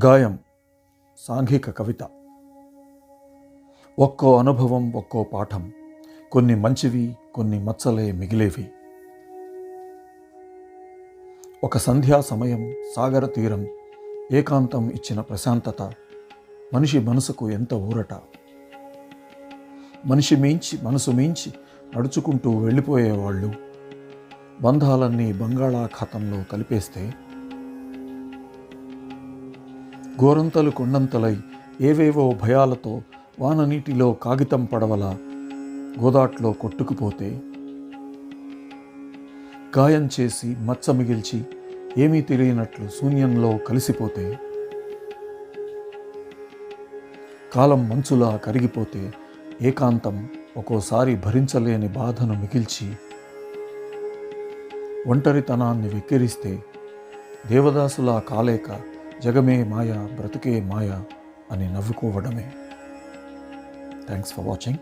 గాయం సాంఘిక కవిత. ఒక్కో అనుభవం ఒక్కో పాఠం, కొన్ని మంచివి కొన్ని మచ్చలే మిగిలేవి. ఒక సంధ్యా సమయం, సాగర తీరం, ఏకాంతం ఇచ్చిన ప్రశాంతత, మనిషి మనసుకు ఎంత ఊరట. మనసు మించి నడుచుకుంటూ వెళ్ళిపోయేవాళ్ళు బంధాలన్నీ బంగాళాఖాతంలో కలిపేస్తే, గోరంతలు కొండంతలై ఏవేవో భయాలతో వాననీటిలో కాగితం పడవల గోదాట్లో కొట్టుకుపోతే, గాయం చేసి మచ్చ మిగిల్చి ఏమీ తెలియనట్లు శూన్యంలో కలిసిపోతే, కాలం మంచులా కరిగిపోతే, ఏకాంతం ఒక్కోసారి భరించలేని బాధను మిగిల్చి ఒంటరితనాన్ని వెక్కిరిస్తే, దేవదాసులా కాలేక జగమే మాయ బ్రతుకే మాయ అని నవ్వుకోవడమే. Thanks for watching.